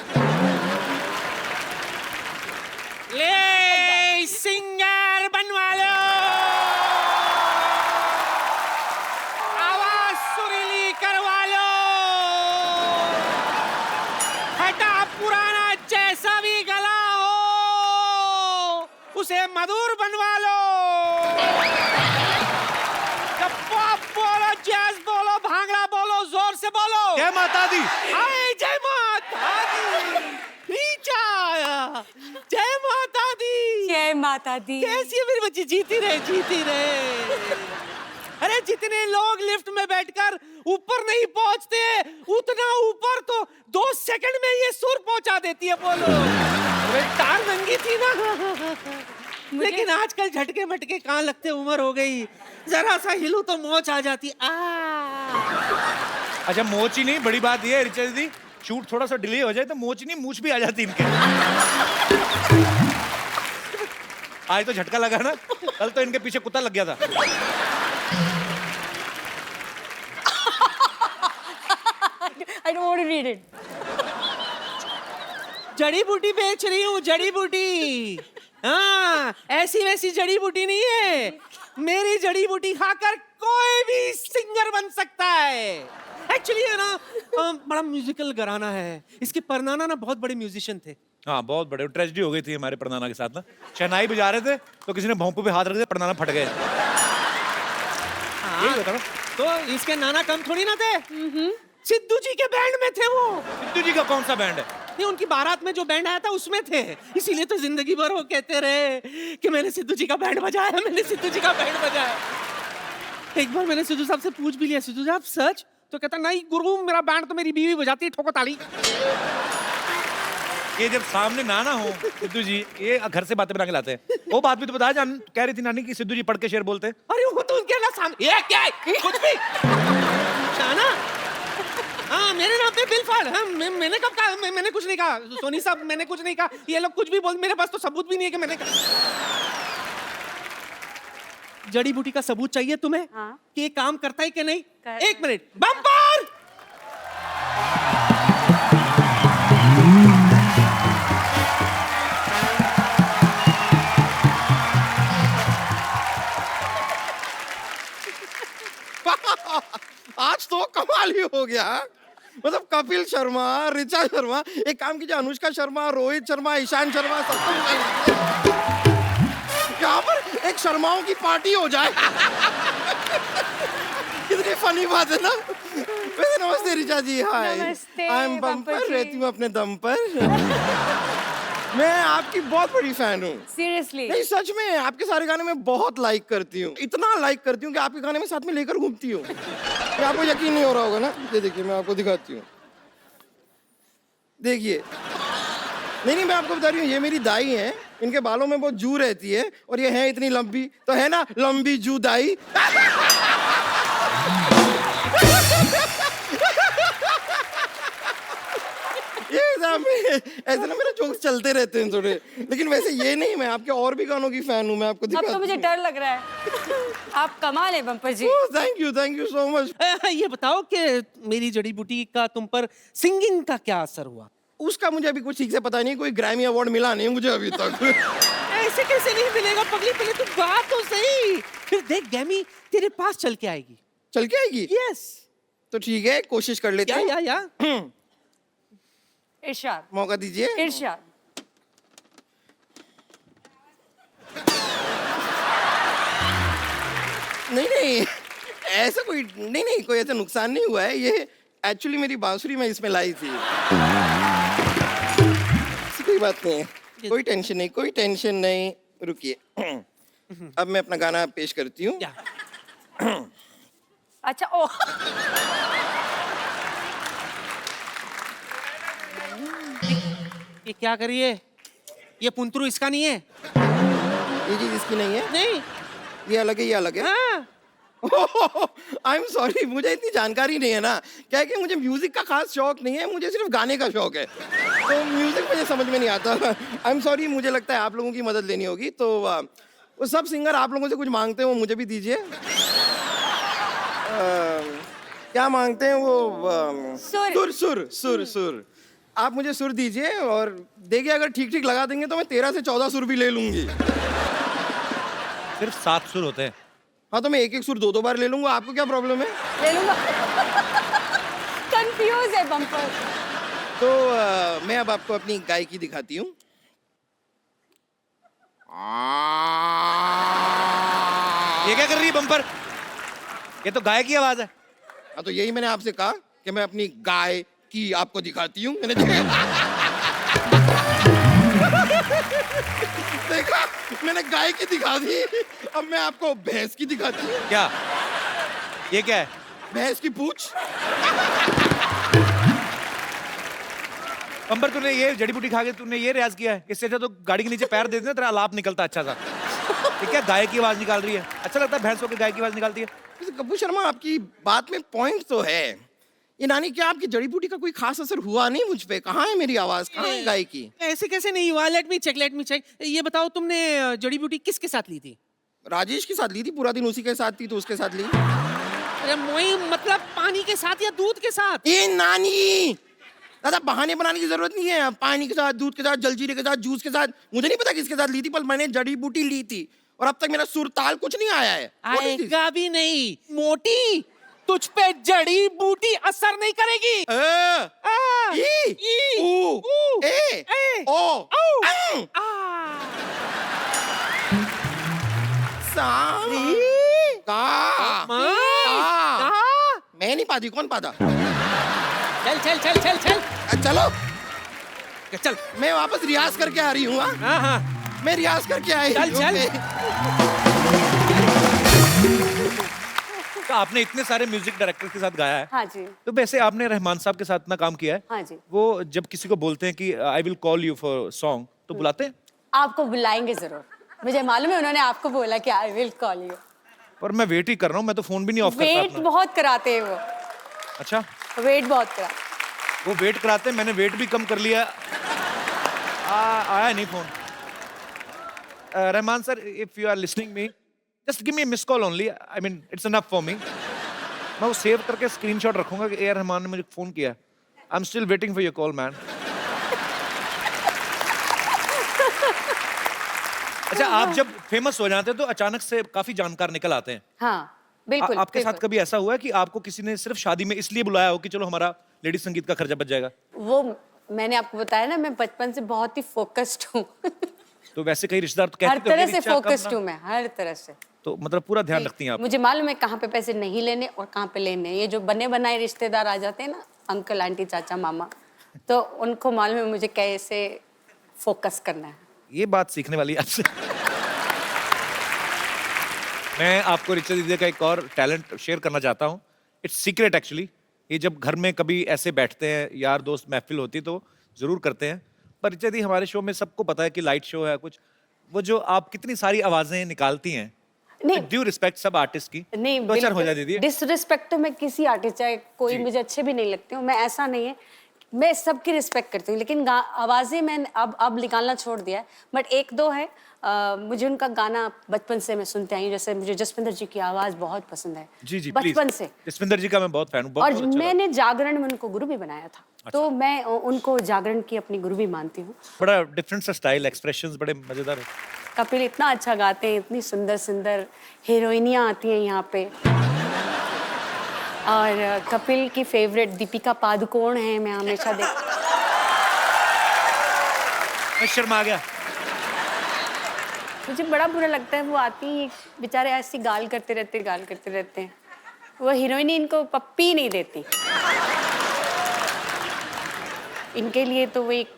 ले सिंगर बनवा लो, आवाज सुरीली करवा लो, हटा पुराना जैसा भी गला हो उसे मधुर बनवा लो। जब पॉप बोलो, जैज बोलो, भांगड़ा बोलो, जोर से बोलो। जय माता दी। हाय जय माता दी। रीचा आया। जय माता दी। जय माता दी। कैसी है मेरी बच्ची? जीती रहे, जीती रहे। अरे जितने लोग लिफ्ट में बैठकर ऊपर नहीं पहुंचते उतना ऊपर तो 2 सेकंड में ये सुर पहुंचा देती है। बोलो तार नंगी थी ना। लेकिन आजकल झटके मटके कहाँ लगते, उम्र हो गई, जरा सा हिलू तो मोच आ जाती। अच्छा मोच ही नहीं, बड़ी बात ये है ऋचा दीदी, शूट थोड़ा सा डिले हो जाए तो मोच नहीं मूछ भी आ जाती इनके। आज तो झटका लगा ना, कल तो इनके पीछे कुत्ता लग गया था। I don't want to read it. जड़ी बूटी बेच रही हूँ, जड़ी बूटी। हाँ, ऐसी वैसी जड़ी बूटी नहीं है। मेरी जड़ी बूटी खाकर कोई भी सिंगर बन सकता है। एक्चुअली है ना, बड़ा म्यूजिकल घराना है। इसके परनाना ना बहुत बड़े म्यूजिशियन थे। हाँ बहुत बड़े, ट्रेजेडी हो गई थी हमारे परनाना के साथ ना। शहनाई बजा रहे थे तो किसी ने भोंपू पे हाथ रख दिया, परनाना फट गए। यही होता ना। तो इसके नाना कम थोड़ी ना थे। सिद्धू जी के बैंड में थे वो। सिद्धू जी का कौन सा बैंड है? नहीं, उनकी बारात में जो बैंड आया था उसमें थे। इसीलिए तो जिंदगी भर वो कहते रहे कि मैंने सिद्धू जी का बैंड बजाया, मैंने सिद्धू जी का बैंड बजाया। एक बार मैंने सिद्धू साहब से पूछ भी लिया, सिद्धू साहब सच? तो कहता नहीं गुरु, मेरा बैंड तो मेरी बीवी बजाती है, ठोको ताली। ये जब सामने नाना हो सिद्धू जी, ये घर से बातें बना के लाते हैं। वो बात भी तो बताया, जान कह रही थी नानी कि सिद्धू जी पढ़ के शेर बोलते हैं। अरे वो तो उनके ना सामने, ये क्या है? कुछ भी शाना। हाँ मेरे नाम पे बिल फाड़। हाँ, मैंने कब कहा? मैंने कुछ नहीं कहा सोनी साहब, मैंने कुछ नहीं कहा। ये लोग कुछ भी बोल, मेरे पास तो सबूत भी नहीं है कि मैंने कहा। जड़ी बूटी का सबूत चाहिए तुम्हें? हाँ। कि ये काम करता है कि नहीं? कर... 1 मिनट, बम्पर। आज तो कमाल ही हो गया। मतलब कपिल शर्मा, ऋचा शर्मा, एक काम कीजिए, अनुष्का शर्मा, रोहित शर्मा, ईशान शर्मा, सबको यहाँ पर एक शर्माओं की पार्टी हो जाए। कितनी फनी बात है ना। वैसे नमस्ते ऋचा जी। हाय, नमस्ते आई एम बम्पर, बम्पर जी। रहती हूँ अपने दम पर। मैं आपकी बहुत बड़ी फैन हूँ। Seriously? नहीं सच में, आपके सारे गाने मैं बहुत लाइक करती हूँ। इतना लाइक करती हूँ कि आपके गाने में साथ में लेकर घूमती हूँ। ये आपको यकीन नहीं हो रहा होगा ना। ये देखिए, मैं आपको दिखाती हूँ, देखिए। नहीं मैं आपको बता रही हूँ, ये मेरी दाई है, इनके बालों में बहुत जू रहती है और ये है इतनी लंबी, तो है ना लंबी जू दाई। ये ऐसे ना मेरे जोक्स चलते रहते हैं थोड़े, लेकिन वैसे ये नहीं, मैं आपके और भी गानों की फैन हूँ। मैं आपको अब तो मुझे डर लग रहा है। आप कमाल है बम्पर जी। Thank you so much. ये बताओ कि मेरी जड़ी बूटी का तुम पर सिंगिंग का क्या असर हुआ? उसका मुझे अभी कुछ ठीक से पता नहीं, कोई ग्रैमी अवार्ड मिला नहीं मुझे अभी तक। ऐसे कैसे नहीं मिलेगा पगली, पहले तू गा तो सही, फिर देख ग्रैमी तेरे पास चल के आएगी। चल के आएगी? यस। तो ठीक है, कोशिश कर लेते हैं। या इरशाद, मौका दीजिए। इरशाद। नहीं ऐसा कोई नहीं कोई ऐसा नुकसान नहीं हुआ है। ये एक्चुअली मेरी बांसुरी मैं इसमें लाई थी। कोई बात नहीं है, कोई टेंशन नहीं। रुकिए, अब मैं अपना गाना पेश करती हूँ। अच्छा ओ ये क्या करिए? ये पुंतरू इसका नहीं है? ये चीज इसकी नहीं है? नहीं, ये अलग है, ये अलग है। हाँ। आई एम सॉरी, मुझे इतनी जानकारी नहीं है ना। क्या है कि मुझे म्यूजिक का खास शौक नहीं है, मुझे सिर्फ गाने का शौक है, तो म्यूजिक मुझे समझ में नहीं आता। आई एम सॉरी, मुझे लगता है आप लोगों की मदद लेनी होगी। तो वो सब सिंगर आप लोगों से कुछ मांगते हैं, वो मुझे भी दीजिए। क्या मांगते हैं वो? सुर। आप मुझे सुर दीजिए और देखिए, अगर ठीक ठीक लगा देंगे तो मैं 13 से 14 सुर भी ले लूंगी। सिर्फ 7 सुर होते हैं। हाँ तो मैं एक सुर 2 बार ले लूंगा, आपको क्या प्रॉब्लम है? ले लूंगा। कंफ्यूज है बम्पर। तो मैं अब आपको अपनी गायकी दिखाती हूँ। ये क्या कर रही है बम्पर? ये तो गाय की आवाज है। हाँ तो यही मैंने आपसे कहा कि मैं अपनी गाय की आपको दिखाती हूँ। मैंने देखा, मैंने गाय की दिखा दी, अब मैं आपको भैंस की दिखाती हूँ। क्या ये क्या है? भैंस की पूंछ। अंबर तूने ये जड़ी बूटी खा के तूने ये रियाज किया है? इससे अच्छा तो गाड़ी के नीचे पैर दे देना, तेरा आलाप निकलता अच्छा सा। ये क्या गाय की आवाज निकाल रही है? अच्छा लगता है भैंस होकर गाय की आवाज निकालती है? वैसे कपूर शर्मा, आपकी बात में पॉइंट तो है। ये नानी, क्या आपकी जड़ी बूटी का कोई खास असर हुआ नहीं मुझ पे? कहाँ है मेरी आवाज, कहाँ है गाय की? ऐसे कैसे नहीं हुआ? Let me check. ये बताओ, तुमने जड़ी बूटी किसके साथ ली थी? राजेश के साथ ली थी, पूरा दिन उसी के साथ थी तो उसके साथ ली। अरे मोई, मतलब पानी के साथ या दूध के साथ? ये नानी, दादा बहाने बनाने की जरूरत नहीं है। पानी के साथ, दूध के साथ, जलजीरे के साथ, जूस के साथ, मुझे नहीं पता किसके साथ ली थी, पर मैंने जड़ी बूटी ली थी और अब तक मेरा सुर ताल कुछ नहीं आया है। What is this? आएगा भी नहीं। मोटी, तुझ पे जड़ी बूटी असर नहीं करेगी। ई, ऊ, ए, ओ, औ। सा, का, का। मैं नहीं पाती, कौन पाता? चल। चलो, चल। मैं वापस रियाज करके आ रही हूँ। हाँ। मैं रियाज करके आई चल। तो आपने इतने सारे म्यूजिक डायरेक्टर के साथ गाया है, हाँ जी। तो वैसे आपने रहमान साहब के साथ इतना काम किया है, हाँ जी। वो जब किसी को बोलते हैं कि I will call you for song, तो बुलाते हैं? आपको बुलाएंगे जरूर, मुझे मालूम है उन्होंने आपको बोला कि आई विल कॉल यू। पर मैं वेट ही कर रहा हूँ, मैं तो फोन भी नहीं ऑफ करता वेट अपना। बहुत कराते हैं वो, अच्छा, वेट बहुत करा। वो वेट कराते हैं, मैंने वेट भी कम कर लिया। आया नहीं phone. Rahman sir, if you are listening me, just give me miss call only, I mean it's enough for me. मैं वो सेव करके स्क्रीनशॉट रखूंगा कि ए आर रहमान ने मुझे फोन किया। I am still waiting for your call man. अच्छा, आप जब फेमस हो जाते हैं तो अचानक से काफी जानकार निकल आते हैं। हाँ बिल्कुल। आपके साथ बिल्कुल। कभी ऐसा हुआ है कि आपको किसी ने सिर्फ शादी में इसलिए बुलाया हो कि चलो हमारा लेडी संगीत का खर्चा बच जाएगा? वो मैंने आपको बताया ना, मैं बचपन से बहुत ही फोकस्ड हूँ। तो वैसे कई रिश्तेदार तो कहते हर होंगे तरह कि से रिश्ता कम फोकस्ड ना- हूँ मैं, हर तरह से। तो मतलब पूरा ध्यान रखती हैं आप? मुझे मालूम है कहाँ पे पैसे नहीं लेने और कहाँ पे लेने। ये जो बने बनाए रिश्तेदार आ जाते हैं ना, अंकल आंटी चाचा मामा, तो उनको मालूम है मुझे कैसे फोकस करना है। ये बात सीखने वाली है आपसे। मैं आपको रिचा दीदी का एक और टैलेंट शेयर करना चाहता हूँ। It's secret actually. ये जब घर में कभी ऐसे बैठते हैं, यार दोस्त महफिल होती तो जरूर करते हैं, पर रिचा दी हमारे शो में सबको पता है कि लाइट शो है कुछ, वो जो आप कितनी सारी आवाजें निकालती हैं, नहीं ड्यू रिस्पेक्ट सब आर्टिस्ट की, नहीं, तो अच्छा हो जाए दीदी। डिसरिस्पेक्ट तो मैं किसी आर्टिस्ट, चाहे कोई जी। मुझे अच्छे भी नहीं लगते हूँ, मैं ऐसा नहीं है, मैं सबकी रिस्पेक्ट करती हूँ, लेकिन आवाजें मैंने अब निकालना छोड़ दिया है। बट एक दो है, मुझे उनका गाना बचपन से मैं सुनते आई हूँ। जैसे मुझे जसविंदर जी की आवाज बहुत पसंद है, जी जी, बचपन please। से। जसविंदर जी का मैं बहुत फैन हूँ, बहुत और बहुत अच्छा मैंने जागरण में उनको गुरु भी बनाया था, तो मैं उनको जागरण की अपनी गुरु भी मानती हूँ। बड़ा डिफरेंट सा स्टाइल, एक्सप्रेशंस बड़े मजेदार है। कपिल इतना अच्छा गाते हैं, इतनी सुंदर सुंदर हीरोइनियाँ आती हैं यहाँ पे। और कपिल की फेवरेट दीपिका पादुकोण है, मैं हमेशा देख। मैं शर्मा गया। मुझे बड़ा बुरा लगता है, वो आती हैं बेचारे ऐसी गाल करते रहते हैं। वो हीरोइन इनको पप्पी नहीं देती। इनके लिए तो वो एक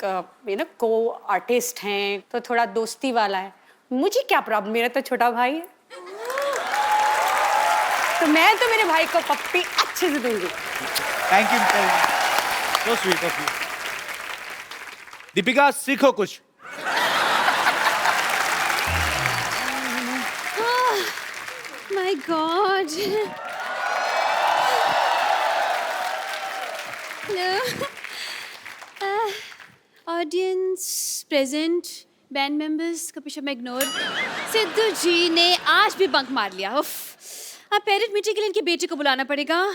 को आर्टिस्ट हैं, तो थोड़ा दोस्ती वाला है। मुझे क्या प्रॉब्लम, मेरा तो छोटा भाई है, तो मैं तो मेरे भाई को पप्पी अच्छे से दूंगी। Thank you, so sweet of you. Deepika, सीखो कुछ। My God. Hello. Audience present, band members, Kapil Sharma ignore. Sidhu ji ने आज भी बंक मार लिया। उफ, अब पेरेंट मीटिंग के लिए इनके बेटे को बुलाना पड़ेगा।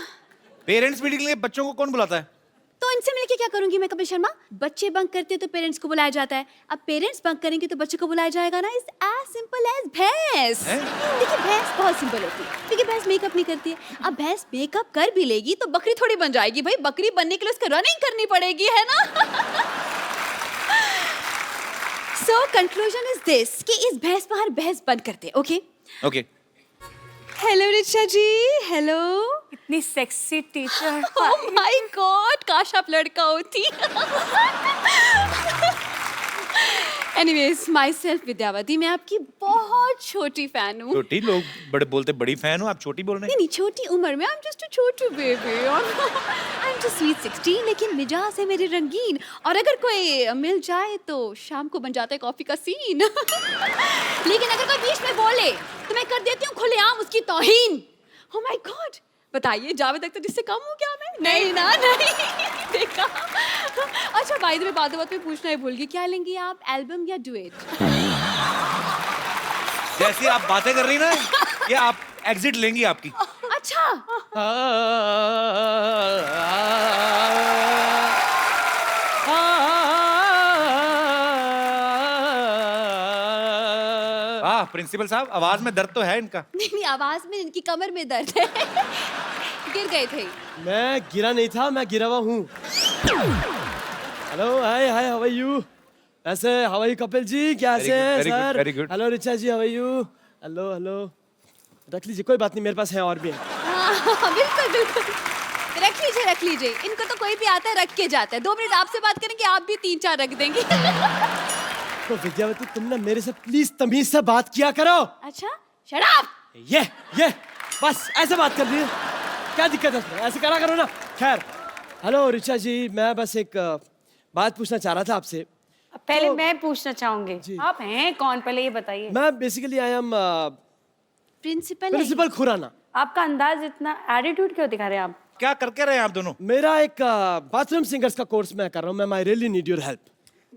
पेरेंट्स मीटिंग के लिए बच्चों को कौन बुलाता है? तो इनसे मिलके क्या करूंगी मैं कपिल शर्मा? बच्चे बंक करते हैं तो पेरेंट्स को बुलाया जाता है, अब पेरेंट्स बंक करेंगे तो बच्चे को बुलाया जाएगा ना। इट्स एज सिंपल एज भैंस। देखिए भैंस बहुत सिंपल होती है, क्योंकि भैंस मेकअप नहीं करती है। अब भैंस मेकअप कर भी लेगी तो बकरी थोड़ी बन जाएगी भाई, बकरी बनने के लिए उसको रनिंग करनी पड़ेगी, है ना। सो कंक्लूजन इज दिस कि इस भैंस पर हर बहस बंद करते, ओके? ओके। हेलो रिचा जी, हेलो। इतनी sexy teacher. Oh my God, काश आप लड़का होती। एनीवेज, माई सेल्फ विद्यावती, मैं आपकी बहुत छोटी फैन हूँ। छोटी लोग बड़े बोलते बड़ी फैन हो, आप छोटी बोल रहे हैं। नहीं, छोटी उम्र में, I am just a Chhotu baby. I am just sweet 16, लेकिन मिजाज है मेरे रंगीन, और अगर कोई मिल जाए तो शाम को बन जाता है कॉफी का सीन। लेकिन अगर कोई बीच में बोले तो मैं कर देती हूँ खुलेआम उसकी तौहीन। ओह माय गॉड, बताइए जावेद अख्तर जिससे कम हूँ क्या मैं? नहीं ना, नहीं। देखा। अच्छा, बाय द वे, बात में पूछना ही भूल गई, क्या लेंगी आप, एल्बम या डुएट? जैसे आप बातें कर रही ना, ये आप एग्जिट लेंगी आपकी। अच्छा। वाह प्रिंसिपल साहब, आवाज में दर्द तो है इनका। नहीं, आवाज में, इनकी कमर में दर्द है। गिर गए थे। मैं गिरा नहीं था, मैं गिरा हुआ हूँ। Hello, hi hi, how are you? ऐसे how are you Kapil ji, कैसे हैं sir? very good. Hello Richa ji, how are you? Hello hello, रख लीजिए, कोई बात नहीं, मेरे पास है और भी है। हाँ, बिल्कुल बिल्कुल, रख लीजिए रख लीजिए। इनको तो कोई भी आता है रख के जाता है। 2 मिनट आपसे बात करेंगे, आप भी 3-4 रख देंगे। तो विद्यावती, तुम ना मेरे से प्लीज तमीज से बात किया करो। अच्छा, शराब। ये बस ऐसे बात कर रही है, क्या दिक्कत है इसमें? ऐसे करा करो ना। खैर, हेलो रिचा जी, मैं बस एक बात पूछना चाह रहा था आपसे। पहले तो- मैं पूछना चाहूंगी, आप हैं कौन, पहले ये बताइए। मैं basically I am principal Khurana. आपका अंदाज इतना एटीट्यूड क्यों दिखा रहे हैं आप? क्या करके रहे हैं आप दोनों? मेरा एक बाथरूम सिंगर्स का कोर्स मैं कर रहा हूँ। मैं I really need your help.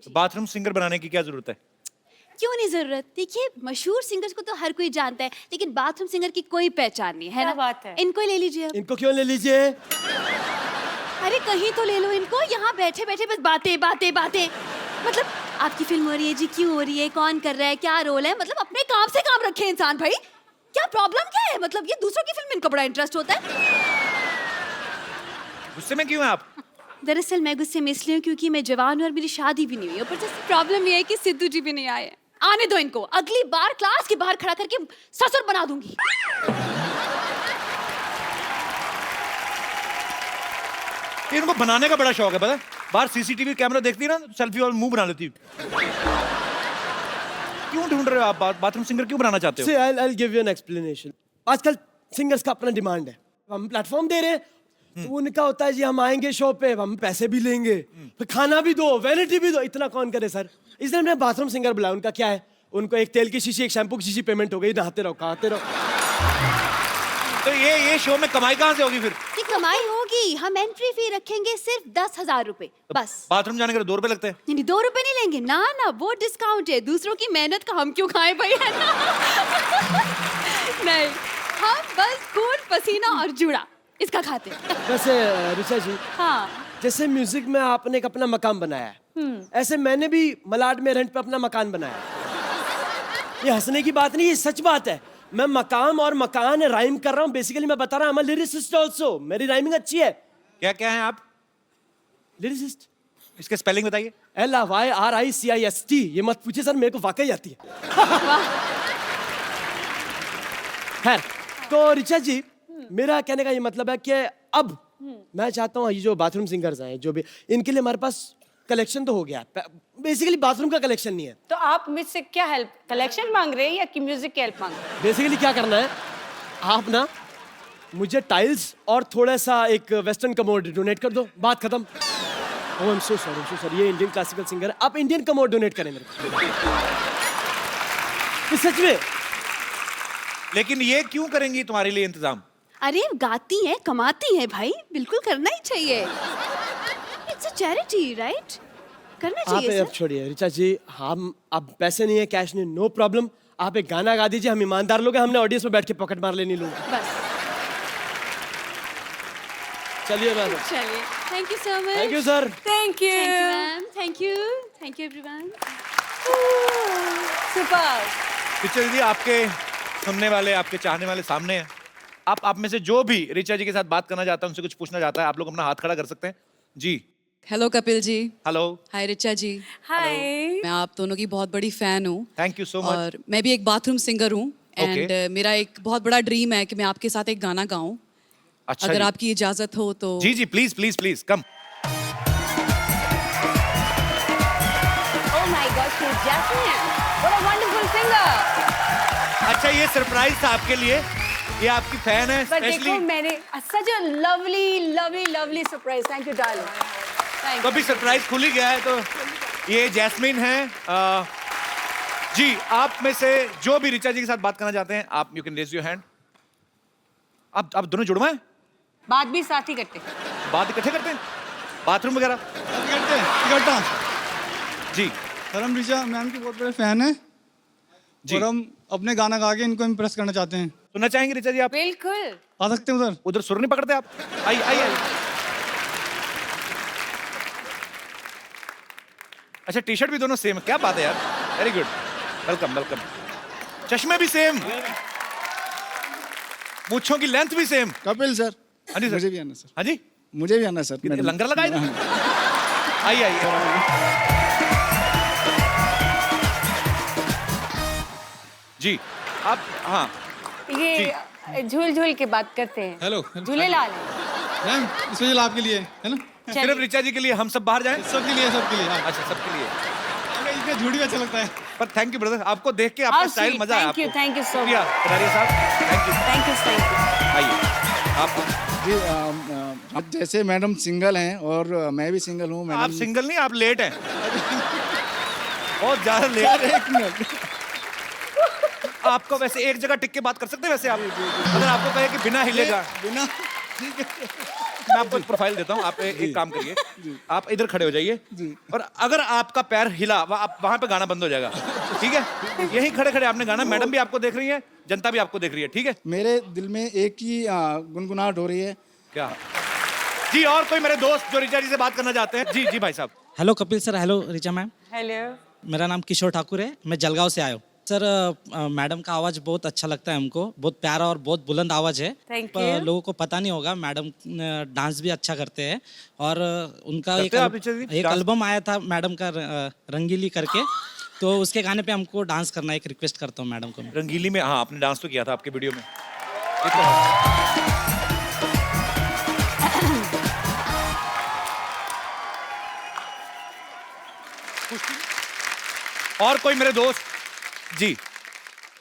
Bathroom singer बनाने की क्या जरूरत है? क्यों नहीं जरूरत? देखिए, मशहूर सिंगर्स को तो हर कोई जानता है, लेकिन बाथरूम सिंगर की कोई पहचान नहीं है ना। बात है। इनको ही ले लीजिए। इनको क्यों ले लीजिए? अरे कहीं तो ले लो इनको, यहाँ बैठे बैठे बस बातें बातें बातें। मतलब आपकी फिल्म हो रही है जी, क्यों हो रही है, कौन कर रहा है, क्या रोल है, मतलब अपने काम से काम रखे इंसान भाई। क्या प्रॉब्लम क्या है? मतलब ये दूसरों की फिल्म, इनको बड़ा इंटरेस्ट होता है। गुस्से में क्यों हैं आप? दरअसल मैं गुस्से में इसलिए हूँ क्योंकि मैं जवान हूँ और मेरी शादी भी नहीं हुई। ऊपर से प्रॉब्लम ये है कि सिद्धू जी भी नहीं आए। आने दो इनको, अगली बार क्लास के बाहर खड़ा करके ससुर बना दूंगी। इनको बनाने का बड़ा शौक है, पता है? बाहर सीसीटीवी कैमरा देखती है ना, सेल्फी और मुंह बना लेती है। क्यों ढूंढ रहे हो आप बाथरूम सिंगर क्यों बनाना चाहते हो? See, I'll give you an explanation. आजकल सिंगर्स का अपना डिमांड है, हम प्लेटफॉर्म दे रहे हैं, तो उनका होता है जी हम आएंगे शो पे, हम पैसे भी लेंगे, फिर खाना भी दो, वैनिटी भी दो। इतना कौन करे सर? इसलिए हमने बाथरूम सिंगर बुलाया। उनका क्या है, उनको एक तेल की शीशी, एक शैम्पू की शीशी पेमेंट हो गई, नहाते रहो, खाते रहो। तो ये शो में कमाई कहाँ से होगी फिर? ये कमाई होगी, हम एंट्री फी रखेंगे सिर्फ 10,000 रुपए बस। बाथरूम जाने के 2 रुपए लगते हैं। नहीं, 2 रुपए नहीं लेंगे ना ना, वो डिस्काउंट है। दूसरों की मेहनत का हम क्यों खाएं भाई, है ना? नहीं, हम बस खून पसीना और जुड़ा इसका खाते हैं। वैसे ऋचा जी, हाँ, जैसे म्यूजिक में आपने एक अपना मकान बनाया है, ऐसे मैंने भी मलाड में रेंट पे अपना मकान बनाया है। ये हंसने की बात नहीं, ये सच बात है। मैं मकाम और मकान राइम कर रहा हूँ। बेसिकली मैं बता रहा हूँ, लिरिसिस्ट ऑल्सो, मेरी राइमिंग अच्छी है। क्या क्या है आप? लिरिसिस्ट। इसके स्पेलिंग बताइए। LYRICIST। ये मत पूछिए सर, मेरे को वाकई आती है। खैर, तो ऋचा जी, मेरा कहने का ये मतलब है कि अब मैं चाहता हूँ ये जो बाथरूम सिंगर्स हैं, जो भी, इनके लिए हमारे पास कलेक्शन तो हो गया। बेसिकली बाथरूम का कलेक्शन नहीं है। तो आप मुझसे क्या हेल्प, कलेक्शन मांग रहे हैं या कि म्यूजिक की हेल्प मांग रहे हैं? बेसिकली क्या करना है, आप ना मुझे टाइल्स और थोड़ा सा एक वेस्टर्न कमोड डोनेट कर दो, बात खत्म। ओह आई एम सो सॉरी, ये इंडियन क्लासिकल सिंगर है, आप इंडियन कमोड डोनेट करें मेरे को। ये सच में। लेकिन ये क्यों करेंगी तुम्हारे लिए इंतजाम? अरे गाती है, कमाती है भाई, बिल्कुल करना ही चाहिए। It's a charity, right? करना आप चाहिए अब सर। छोड़िए ऋचा जी, हम अब पैसे नहीं है, कैश नहीं, नो प्रॉब्लम। आप एक गाना गा दीजिए, हम ईमानदार लोग हैं, हमने ऑडियंस में बैठ के पॉकेट मार लेनी लोग। बस चलिए मैम। चलिए, thank you so much. Thank you sir. Thank you ma'am, thank you everyone. Super. Picture जी, आपके सुनने वाले, आपके चाहने वाले सामने हैं। आप में से जो भी ऋचा जी के साथ बात करना चाहता है, उनसे कुछ पूछना चाहता है, आप लोग अपना हाथ खड़ा कर सकते हैं जी। हेलो कपिल जी। हेलो। हाय रिचा जी। हाय। मैं आप दोनों की बहुत बड़ी फैन हूँ। Thank you so much. और मैं भी एक बाथरूम सिंगर हूँ एंड मेरा एक बहुत बड़ा ड्रीम है कि मैं आपके साथ एक गाना गाऊं। अच्छा अगर जी। आपकी इजाजत हो तो। जी जी please please please come. Oh my God, she's Jasmine. What a wonderful singer. अच्छा ये सरप्राइज था आपके लिए, ये आपकी फैन है But देखो स्पेशली। मैंने such a lovely surprise. Thank you, darling. Thank तो you. अभी सरप्राइज खुल ही गया है, तो ये जैस्मिन है। जी आप में से जो भी रिचा जी के साथ बात करना चाहते हैं, आप you can raise your hand. आप दोनों जुड़वा हैं? बात भी साथ ही करते हैं। बात इकट्ठे करते हैं, बाथरूम वगैरह? इकट्ठा जी सर, हम ऋचा मैम के बहुत बड़े फैन हैं जी। और हम अपने गाना गा के इनको इम्प्रेस करना चाहते हैं। सुनना चाहेंगे रिचा जी आप? बिल्कुल। आ सकते हैं उधर? उधर सुर नहीं पकड़ते आप? आइए आइए आइए। अच्छा टी शर्ट भी दोनों सेम है, क्या बात है यार, वेरी गुड, वेलकम वेलकम। चश्मे भी सेम, मूंछों की लेंथ भी सेम। कपिल सर, हाँ जी सर। मुझे भी आना सर। हाँ जी, मुझे भी आना सर। मैडम। लंगर लगाए थे? आइए आइए। जी आप, हाँ ये झूल झूल के बात करते हैं। हेलो झूलेलाल है। मैम, स्पेशल आपके लिए है ना? सिर्फ रिचा जी के लिए हम सब बाहर जाएं? सबके लिए, सबके लिए। हाँ। अच्छा सबके लिए। इतना झूठी भी अच्छा लगता है। पर थैंक यू ब्रदर, आपको देख के आपका How स्टाइल sweet. मजा आया। Thank you, thank you so शुक्रिया कटारिया साहब, थैंक यू। Thank you. आइए आप। जी आप जैसे मैडम सिंगल हैं और मैं भी सिंगल हूँ। आप सिंगल नहीं, आप लेट हैं, बहुत ज्यादा लेट। एक मिनट, आपको वैसे एक जगह टिक के बात कर सकते हैं वैसे आप? अगर आपको कहे कि बिना हिलेगा, बिना मैं आपको एक प्रोफाइल देता हूँ, आप एक काम करिए, आप इधर खड़े हो जाइए और अगर आपका पैर हिला आप वहां पे गाना बंद हो जाएगा, ठीक है? यहीं खड़े खड़े आपने गाना, मैडम भी आपको देख रही है, जनता भी आपको देख रही है, ठीक है? मेरे दिल में एक ही गुनगुनाहट हो रही है। क्या जी? और कोई मेरे दोस्त जो रिचा जी से बात करना चाहते हैं? जी जी भाई साहब। Hello Kapil sir, hello Richa ma'am. Hello. मेरा नाम किशोर ठाकुर है, मैं जलगांव से आया हूँ सर। मैडम का आवाज़ बहुत अच्छा लगता है हमको, बहुत प्यारा और बहुत बुलंद आवाज़ है। Thank पर you. लोगों को पता नहीं होगा, मैडम डांस भी अच्छा करते हैं और उनका करते हैं आप रिचा जी? एक डांस? एल्बम आया था मैडम का, रंगीली करके, तो उसके गाने पे हमको डांस करना है, एक रिक्वेस्ट करता हूँ मैडम को। रंगीली में, हाँ आपने डांस तो किया था आपके वीडियो में। ये तो है। और कोई मेरे दोस्त? जी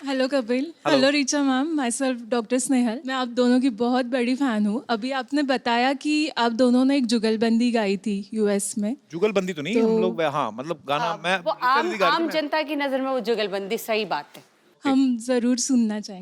hello Kapil. Hello Richa ma'am, myself doctor Snehal. मैं आप दोनों की बहुत बड़ी फैन हूँ। अभी आपने बताया कि आप दोनों ने एक जुगलबंदी गाई थी यूएस में। जुगलबंदी तो नहीं, हम लोग हाँ मतलब गाना मैं वो आम जनता की नजर में वो जुगलबंदी सही बात है। हम जरूर सुनना चाहेंगे।